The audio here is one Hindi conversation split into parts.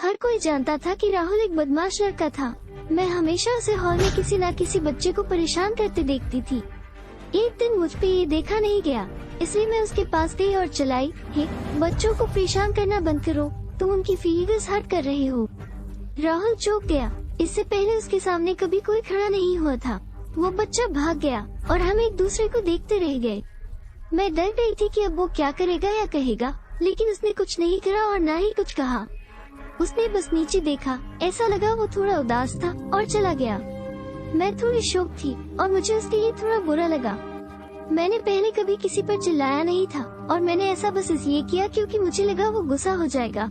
हर कोई जानता था कि राहुल एक बदमाश लड़का था। मैं हमेशा उसे हॉल में किसी न किसी बच्चे को परेशान करते देखती थी। एक दिन मुझ पे ये देखा नहीं गया, इसलिए मैं उसके पास गई और चलाई, हे, बच्चों को परेशान करना बंद करो, तुम उनकी फीलिंग्स हर्ट कर रहे हो। राहुल चौंक गया। इससे पहले उसके सामने कभी कोई खड़ा नहीं हुआ था। वो बच्चा भाग गया और हम एक दूसरे को देखते रह गए। मैं डर गई थी कि अब वो क्या करेगा या कहेगा, लेकिन उसने कुछ नहीं करा और न ही कुछ कहा। उसने बस नीचे देखा, ऐसा लगा वो थोड़ा उदास था और चला गया। मैं थोड़ी शॉक थी और मुझे उसके लिए थोड़ा बुरा लगा। मैंने पहले कभी किसी पर चिल्लाया नहीं था और मैंने ऐसा बस इसलिए किया क्योंकि मुझे लगा वो गुस्सा हो जाएगा।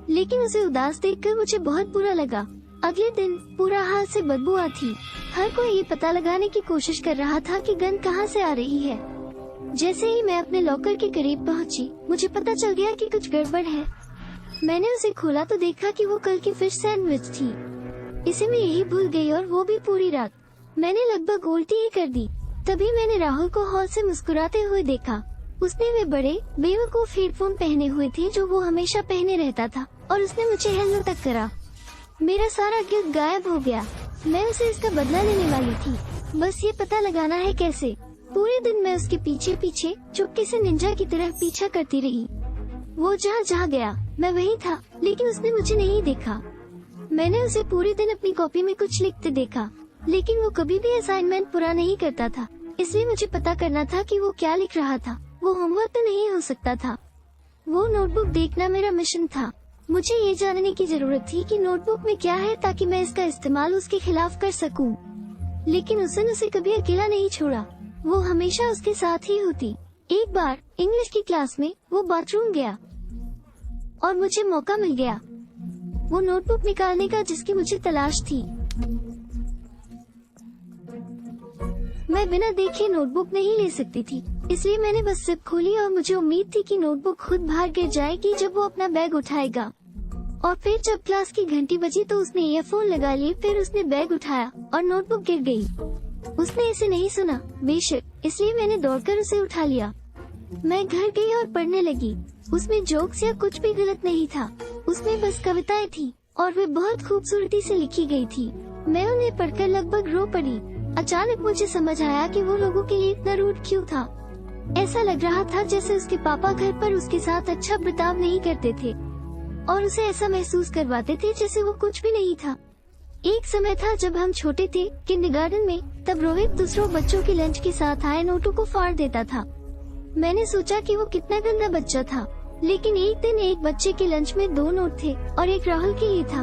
लेकिन उसे उदास देखकर मुझे बहुत बुरा लगा। अगले दिन पूरा हाल से बदबू आ थी। हर कोई ये पता लगाने की कोशिश कर रहा था कि गंध कहाँ से आ रही है। जैसे ही मैं अपने लॉकर के करीब पहुंची, मुझे पता चल गया कि कुछ गड़बड़ है। मैंने उसे खोला तो देखा कि वो कल की फिश सैंडविच थी। इसे मैं यही भूल गई और वो भी पूरी रात। मैंने लगभग उल्टी ही कर दी। तभी मैंने राहुल को हॉल से मुस्कुराते हुए देखा। उसने वे बड़े बेवकूफ हेडफोन पहने हुए थे जो वो हमेशा पहने रहता था और उसने मुझे हेलो तक करा। मेरा सारा गिल्ट गायब हो गया। मैं उसे इसका बदला लेने वाली थी, बस ये पता लगाना है कैसे। पूरे दिन मैं उसके पीछे पीछे चुपके से निंजा की तरह पीछा करती रही। वो जहाँ जहाँ गया मैं वहीं था, लेकिन उसने मुझे नहीं देखा। मैंने उसे पूरे दिन अपनी कॉपी में कुछ लिखते देखा, लेकिन वो कभी भी असाइनमेंट पूरा नहीं करता था। इसलिए मुझे पता करना था कि वो क्या लिख रहा था। वो होमवर्क तो नहीं हो सकता था। वो नोटबुक देखना मेरा मिशन था। मुझे ये जानने की जरूरत थी कि नोटबुक में क्या है ताकि मैं इसका इस्तेमाल उसके खिलाफ कर सकूं। लेकिन उसने उसे कभी अकेला नहीं छोड़ा। वो हमेशा उसके साथ ही होती। एक बार इंग्लिश की क्लास में वो बाथरूम गया और मुझे मौका मिल गया वो नोटबुक निकालने का जिसकी मुझे तलाश थी। मैं बिना देखे नोटबुक नहीं ले सकती थी, इसलिए मैंने बस सिप खोली और मुझे उम्मीद थी कि नोटबुक खुद बाहर गिर जाएगी जब वो अपना बैग उठाएगा। और फिर जब क्लास की घंटी बजी तो उसने ईयरफोन लगा लिए, फिर उसने बैग उठाया और नोटबुक गिर गई। उसने इसे नहीं सुना बेशक, इसलिए मैंने दौड़कर उसे उठा लिया। मैं घर गई और पढ़ने लगी। उसमें जोक्स या कुछ भी गलत नहीं था, उसमें बस कविताएं थी और वे बहुत खूबसूरती से लिखी गई थी। मैं उन्हें पढ़कर लगभग रो पड़ी। अचानक मुझे समझ आया कि वो लोगों के लिए इतना रूड क्यों था। ऐसा लग रहा था जैसे उसके पापा घर पर उसके साथ अच्छा बर्ताव नहीं करते थे और उसे ऐसा महसूस करवाते थे जैसे वो कुछ भी नहीं था। एक समय था जब हम छोटे थे, किंडरगार्टन में, तब रोहित दूसरों बच्चों के लंच के साथ आए नोटों को फाड़ देता था। मैंने सोचा कि वो कितना गंदा बच्चा था, लेकिन एक दिन एक बच्चे के लंच में 2 नोट थे और एक राहुल के लिए था।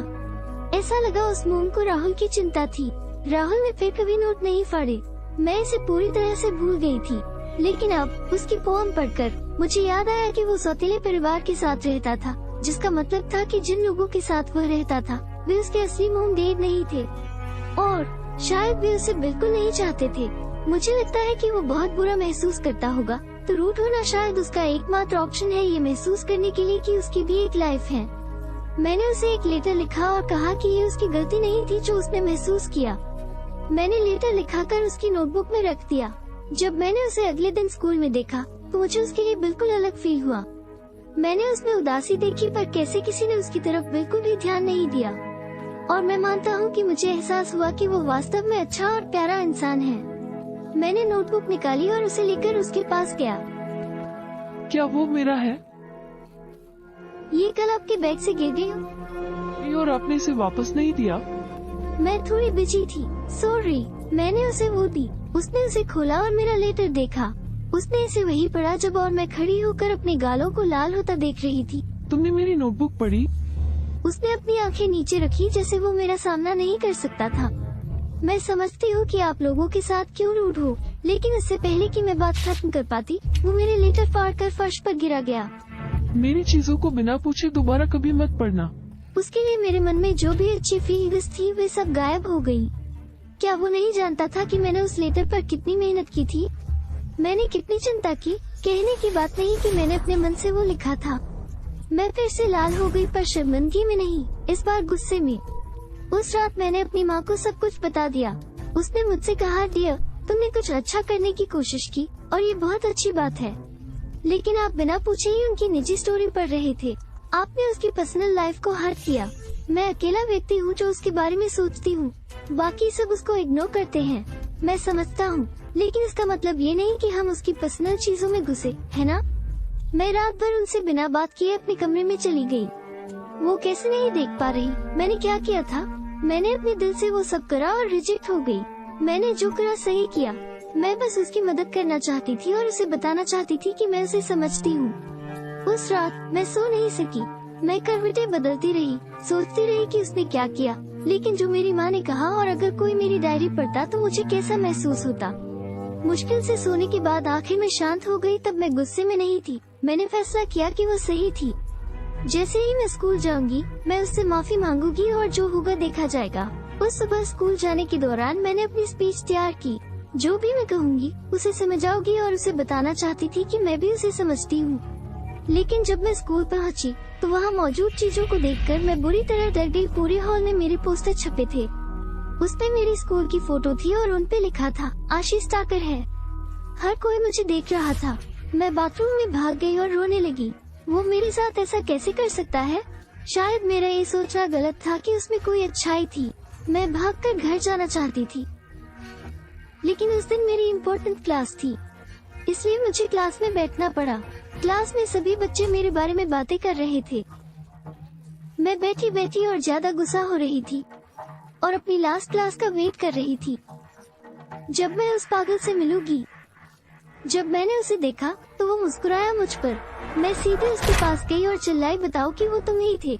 ऐसा लगा उस मोम को राहुल की चिंता थी। राहुल ने फिर कभी नोट नहीं फाड़े। मैं इसे पूरी तरह से भूल गई थी, लेकिन अब उसकी पोएम पढ़कर मुझे याद आया कि वो सौतेले परिवार के साथ रहता था, जिसका मतलब था कि जिन लोगों के साथ वह रहता था वे उसके असली मोम डैड नहीं थे और शायद वे उसे बिल्कुल नहीं चाहते थे। मुझे लगता है कि वो बहुत बुरा महसूस करता होगा, तो रूट होना शायद उसका एकमात्र ऑप्शन है ये महसूस करने के लिए कि उसकी भी एक लाइफ है। मैंने उसे एक लेटर लिखा और कहा कि ये उसकी गलती नहीं थी जो उसने महसूस किया। मैंने लेटर लिखाकर उसकी नोटबुक में रख दिया। जब मैंने उसे अगले दिन स्कूल में देखा तो मुझे उसके लिए बिल्कुल अलग फील हुआ। मैंने उसमें उदासी देखी, पर कैसे किसी ने उसकी तरफ बिल्कुल भी ध्यान नहीं दिया। और मैं मानता हूँ कि मुझे एहसास हुआ कि वो वास्तव में अच्छा और प्यारा इंसान है। मैंने नोटबुक निकाली और उसे लेकर उसके पास गया। क्या वो मेरा है? ये कल आपके बैग से गिर गई और आपने इसे वापस नहीं दिया? मैं थोड़ी बिजी थी, सॉरी। मैंने उसे वो दी। उसने उसे खोला और मेरा लेटर देखा। उसने इसे वही पढ़ा जब और मैं खड़ी होकर अपने गालों को लाल होता देख रही थी। तुमने मेरी नोटबुक पढ़ी? उसने अपनी आंखें नीचे रखी जैसे वो मेरा सामना नहीं कर सकता था। मैं समझती हूँ कि आप लोगों के साथ क्यों रूड हो, लेकिन इससे पहले कि मैं बात खत्म कर पाती, वो मेरे लेटर फाड़कर फर्श पर गिरा गया। मेरी चीजों को बिना पूछे दोबारा कभी मत पढ़ना। उसके लिए मेरे मन में जो भी अच्छी फीलिंग्स थी वे सब गायब हो गयी। क्या वो नहीं जानता था कि मैंने उस लेटर पर कितनी मेहनत की थी? मैंने कितनी चिंता की। कहने की बात नहीं कि मैंने अपने मन से वो लिखा था। मैं फिर से लाल हो गई, पर शर्मिंदगी में नहीं, इस बार गुस्से में। उस रात मैंने अपनी माँ को सब कुछ बता दिया। उसने मुझसे कहा, डियर, तुमने कुछ अच्छा करने की कोशिश की और ये बहुत अच्छी बात है, लेकिन आप बिना पूछे ही उनकी निजी स्टोरी पढ़ रहे थे। आपने उसकी पर्सनल लाइफ को हर्ट किया। मैं अकेला व्यक्ति हूँ जो उसके बारे में सोचती हूँ। बाकी सब उसको इग्नोर करते हैं। मैं समझता हूँ, लेकिन इसका मतलब ये नहीं कि हम उसकी पर्सनल चीजों में घुसे, है ना? मैं रात भर उनसे बिना बात किए अपने कमरे में चली गई। वो कैसे नहीं देख पा रही मैंने क्या किया था? मैंने अपने दिल से वो सब करा और रिजेक्ट हो गई। मैंने जो करा सही किया। मैं बस उसकी मदद करना चाहती थी और उसे बताना चाहती थी कि मैं उसे समझती हूँ। उस रात मैं सो नहीं सकी। मैं करवटें बदलती रही, सोचती रही कि उसने क्या किया, लेकिन जो मेरी माँ ने कहा और अगर कोई मेरी डायरी पढ़ता तो मुझे कैसा महसूस होता। मुश्किल से सोने के बाद आखिर में शांत हो गई। तब मैं गुस्से में नहीं थी। मैंने फैसला किया कि वो सही थी। जैसे ही मैं स्कूल जाऊंगी मैं उससे माफी मांगूंगी और जो होगा देखा जाएगा। उस सुबह स्कूल जाने के दौरान मैंने अपनी स्पीच तैयार की। जो भी मैं कहूँगी उसे समझाऊंगी और उसे बताना चाहती थी कि मैं भी उसे समझती हूँ। लेकिन जब मैं स्कूल पहुँची तो वहाँ मौजूद चीजों को देखकर मैं बुरी तरह डर गई। पूरे हॉल में मेरे पोस्टर छपे थे। उस पे मेरी स्कूल की फोटो थी और उन पे लिखा था आशीष टाकर है। हर कोई मुझे देख रहा था। मैं बाथरूम में भाग गई और रोने लगी। वो मेरे साथ ऐसा कैसे कर सकता है? शायद मेरा ये सोचना गलत था कि उसमें कोई अच्छाई थी। मैं भागकर घर जाना चाहती थी, लेकिन उस दिन मेरी इम्पोर्टेंट क्लास थी, इसलिए मुझे क्लास में बैठना पड़ा। क्लास में सभी बच्चे मेरे बारे में बातें कर रहे थे। मैं बैठी बैठी और ज्यादा गुस्सा हो रही थी और अपनी लास्ट क्लास का वेट कर रही थी जब मैं उस पागल से मिलूंगी। जब मैंने उसे देखा तो वो मुस्कुराया मुझ पर। मैं सीधे उसके पास गई और चिल्लाई, बताओ कि वो तुम ही थे।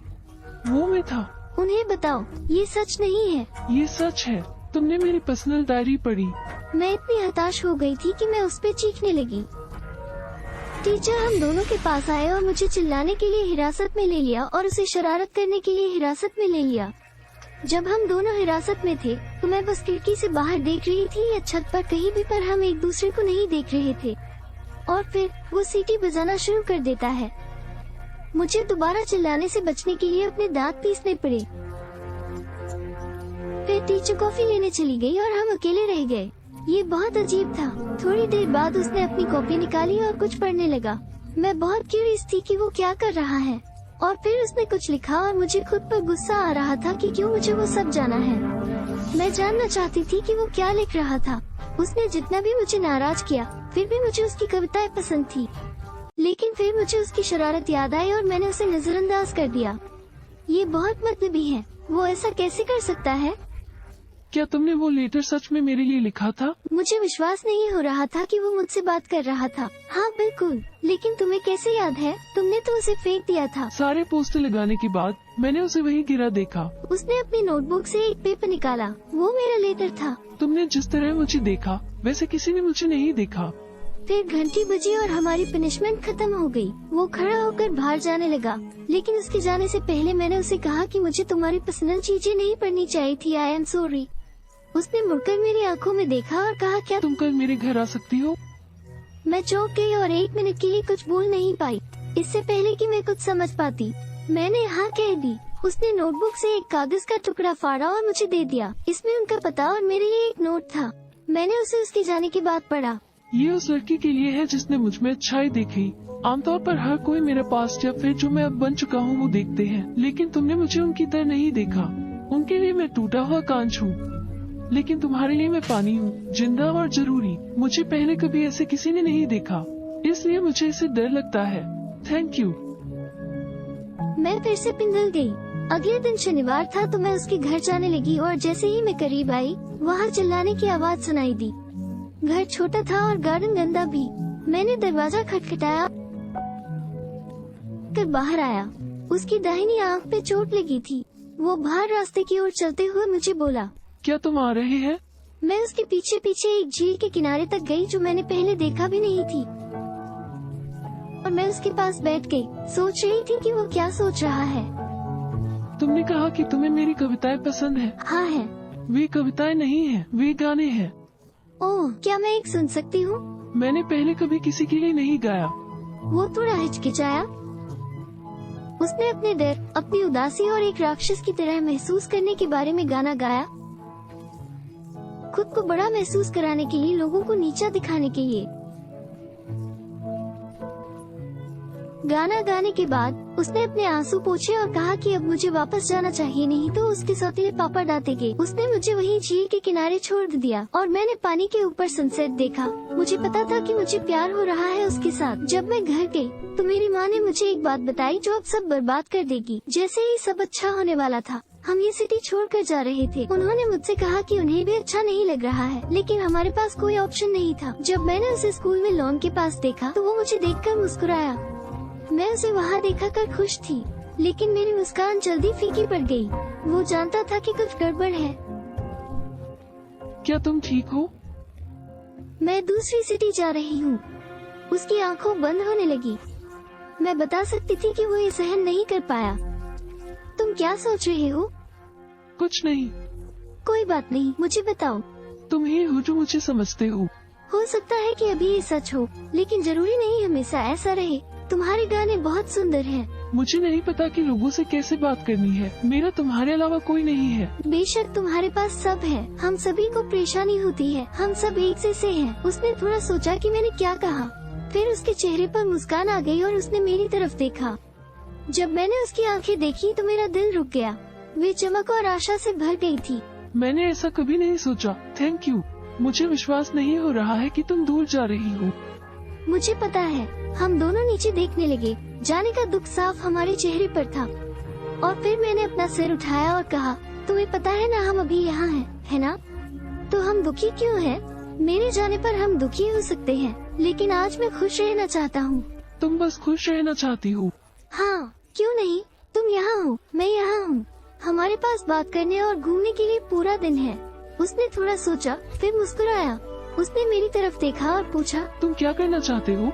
वो मैं था। उन्हें बताओ, ये सच नहीं है। ये सच है। तुमने मेरी पर्सनल डायरी पढ़ी। मैं इतनी हताश हो गई थी कि मैं उस पे चीखने लगी। टीचर हम दोनों के पास आए और मुझे चिल्लाने के लिए हिरासत में ले लिया और उसे शरारत करने के लिए हिरासत में ले लिया। जब हम दोनों हिरासत में थे तो मैं बस खिड़की से बाहर देख रही थी या छत पर कहीं भी, पर हम एक दूसरे को नहीं देख रहे थे। और फिर वो सीटी बजाना शुरू कर देता है। मुझे दोबारा चिल्लाने से बचने के लिए अपने दांत पीसने पड़े। फिर टीचर कॉफी लेने चली गई और हम अकेले रह गए। ये बहुत अजीब था। थोड़ी देर बाद उसने अपनी कॉपी निकाली और कुछ पढ़ने लगा। मैं बहुत क्यूरियस थी कि वो क्या कर रहा है। और फिर उसने कुछ लिखा और मुझे खुद पर गुस्सा आ रहा था कि क्यों मुझे वो सब जाना है। मैं जानना चाहती थी कि वो क्या लिख रहा था। उसने जितना भी मुझे नाराज किया, फिर भी मुझे उसकी कविताएं पसंद थी। लेकिन फिर मुझे उसकी शरारत याद आई और मैंने उसे नजरअंदाज कर दिया। ये बहुत मतलबी है। वो ऐसा कैसे कर सकता है? क्या तुमने वो लेटर सच में मेरे लिए लिखा था? मुझे विश्वास नहीं हो रहा था कि वो मुझसे बात कर रहा था। हाँ बिल्कुल। लेकिन तुम्हें कैसे याद है? तुमने तो उसे फेंक दिया था। सारे पोस्टर लगाने के बाद मैंने उसे वहीं गिरा देखा। उसने अपनी नोटबुक से एक पेपर निकाला। वो मेरा लेटर था। तुमने जिस तरह मुझे देखा वैसे किसी ने मुझे नहीं देखा। फिर घंटी बजी और हमारी पनिशमेंट खत्म हो गई। वो खड़ा होकर बाहर जाने लगा, लेकिन उसके जाने से पहले मैंने उसे कहा कि मुझे तुम्हारी पर्सनल चीजें नहीं पढ़नी चाहिए थी। I am sorry. उसने मुड़कर मेरी आंखों में देखा और कहा, क्या तुम कल मेरे घर आ सकती हो? मैं चौंक गई और 1 मिनट के लिए कुछ बोल नहीं पाई। इससे पहले कि मैं कुछ समझ पाती, मैंने हाँ कह दी। उसने नोटबुक से एक कागज का टुकड़ा फाड़ा और मुझे दे दिया। इसमें उनका पता और मेरे लिए एक नोट था। मैंने उसे उसके जाने के बाद पढ़ा। ये उस लड़की के लिए है जिसने मुझ में अच्छाई देखी। आमतौर पर हर कोई मेरा पास्ट या फिर जो मैं अब बन चुका हूँ वो देखते हैं, लेकिन तुमने मुझे उनकी तरह नहीं देखा। उनके लिए मैं टूटा हुआ कांच हूँ, लेकिन तुम्हारे लिए मैं पानी हूँ, जिंदा और जरूरी। मुझे पहले कभी ऐसे किसी ने नहीं देखा, इसलिए मुझे इससे डर लगता है। Thank you. मैं फिर से पिघल गई। अगले दिन शनिवार था तो मैं उसके घर जाने लगी और जैसे ही मैं करीब आई, वहाँ चिल्लाने की आवाज सुनाई दी। घर छोटा था और गार्डन गंदा भी। मैंने दरवाजा खटखटाया कर बाहर आया। उसकी दाहिनी आंख पे चोट लगी थी। वो बाहर रास्ते की ओर चलते हुए मुझे बोला, क्या तुम आ रहे हैं? मैं उसके पीछे पीछे एक झील के किनारे तक गई जो मैंने पहले देखा भी नहीं थी, और मैं उसके पास बैठ गई, सोच रही थी कि वो क्या सोच रहा है। तुमने कहा कि तुम्हें मेरी कविताएं पसंद है। हाँ है। वे कविताएं नहीं है, वे गाने हैं। ओह, क्या मैं एक सुन सकती हूँ? मैंने पहले कभी किसी के लिए नहीं गाया। वो थोड़ा हिचकिचाया। उसने अपने डर, अपनी उदासी और एक राक्षस की तरह महसूस करने के बारे में गाना गाया, खुद को बड़ा महसूस कराने के लिए, लोगों को नीचा दिखाने के लिए। गाना गाने के बाद उसने अपने आंसू पोंछे और कहा कि अब मुझे वापस जाना चाहिए, नहीं तो उसके सौतेले पापा डांटेंगे। उसने मुझे वहीं झील के किनारे छोड़ दिया और मैंने पानी के ऊपर सनसेट देखा। मुझे पता था कि मुझे प्यार हो रहा है उसके साथ। जब मैं घर गई तो मेरी माँ ने मुझे एक बात बताई जो अब सब बर्बाद कर देगी। जैसे ही सब अच्छा होने वाला था, हम ये सिटी छोड़कर जा रहे थे। उन्होंने मुझसे कहा कि उन्हें भी अच्छा नहीं लग रहा है, लेकिन हमारे पास कोई ऑप्शन नहीं था। जब मैंने उसे स्कूल में लॉन के पास देखा तो वो मुझे देखकर मुस्कुराया। मैं उसे वहाँ देखा कर खुश थी, लेकिन मेरी मुस्कान जल्दी फीकी पड़ गई। वो जानता था कि कुछ गड़बड़ है। क्या तुम ठीक हो? मैं दूसरी सिटी जा रही हूँ। उसकी आंखों बंद होने लगी। मैं बता सकती थी कि वो ये सहन नहीं कर पाया। तुम क्या सोच रहे हो? कुछ नहीं। कोई बात नहीं, मुझे बताओ। तुम ही हो जो मुझे समझते हो। हो सकता है कि अभी ये सच हो, लेकिन जरूरी नहीं हमेशा ऐसा रहे। तुम्हारे गाने बहुत सुंदर हैं। मुझे नहीं पता कि लोगों से कैसे बात करनी है। मेरा तुम्हारे अलावा कोई नहीं है। बेशक तुम्हारे पास सब है। हम सभी को परेशानी होती है। हम सब एक जैसे हैं। उसने थोड़ा सोचा कि मैंने क्या कहा। फिर उसके चेहरे पर मुस्कान आ गई और उसने मेरी तरफ देखा। जब मैंने उसकी आंखें देखी तो मेरा दिल रुक गया। वे चमक और आशा से भर गई थी। मैंने ऐसा कभी नहीं सोचा। Thank you. मुझे विश्वास नहीं हो रहा है कि तुम दूर जा रही हो। मुझे पता है। हम दोनों नीचे देखने लगे। जाने का दुख साफ हमारे चेहरे पर था। और फिर मैंने अपना सिर उठाया और कहा, तुम्हें पता है ना हम अभी यहाँ हैं, है ना? तो हम दुखी क्यों हैं? मेरे जाने पर हम दुखी हो सकते हैं, लेकिन आज मैं खुश रहना चाहता हूँ। तुम बस खुश रहना चाहती हो? हाँ, क्यों नहीं। तुम यहाँ हो, मैं यहाँ हूँ। हमारे पास बात करने और घूमने के लिए पूरा दिन है। उसने थोड़ा सोचा, फिर मुस्कुराया। उसने मेरी तरफ देखा और पूछा, तुम क्या करना चाहते हो?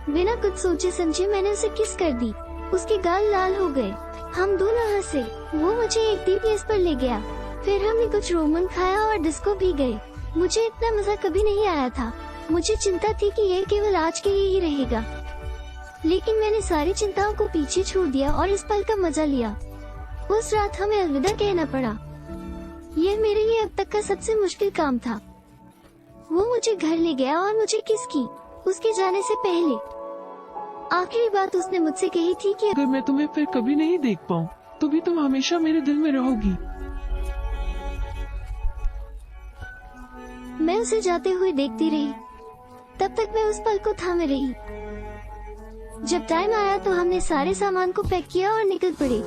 बिना कुछ सोचे समझे मैंने उसे किस कर दी। उसके गाल लाल हो गए। हम दोनों हंसे। वो मुझे एक डी प्लेस पर ले गया। फिर हमने कुछ रोमन खाया और डिस्को भी गए। मुझे इतना मजा कभी नहीं आया था। मुझे चिंता थी कि ये केवल आज के लिए ही रहेगा, लेकिन मैंने सारी चिंताओं को पीछे छोड़ दिया और इस पल का मजा लिया। उस रात हमें अलविदा कहना पड़ा। यह मेरे लिए अब तक का सबसे मुश्किल काम था। वो मुझे घर ले गया और मुझे किस की उसके जाने से पहले। आखिरी बात उसने मुझसे कही थी कि अगर मैं तुम्हें फिर कभी नहीं देख पाऊँ तो भी तुम हमेशा मेरे दिल में रहोगी। मैं उसे जाते हुए देखती रही। तब तक मैं उस पल को थामे रही। जब टाइम आया तो हमने सारे सामान को पैक किया और निकल पड़े।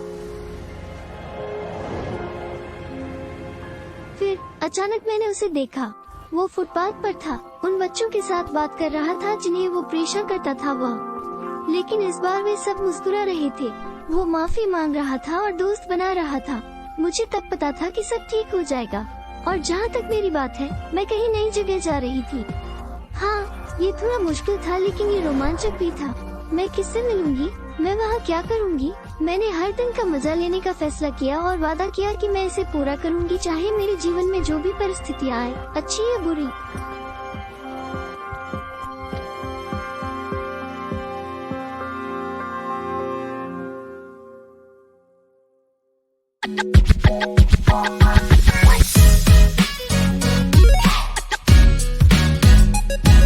फिर अचानक मैंने उसे देखा। वो फुटपाथ पर था, उन बच्चों के साथ बात कर रहा था जिन्हें वो परेशान करता था वह। लेकिन इस बार वे सब मुस्कुरा रहे थे। वो माफी मांग रहा था और दोस्त बना रहा था। मुझे तब पता था कि सब ठीक हो जाएगा। और जहाँ तक मेरी बात है, मैं कहीं नई जगह जा रही थी। हाँ, ये थोड़ा मुश्किल था, लेकिन ये रोमांचक भी था। मैं किससे मिलूंगी? मैं वहाँ क्या करूँगी? मैंने हर दिन का मजा लेने का फैसला किया और वादा किया कि मैं इसे पूरा करूँगी, चाहे मेरे जीवन में जो भी परिस्थितियाँ आए, अच्छी या बुरी।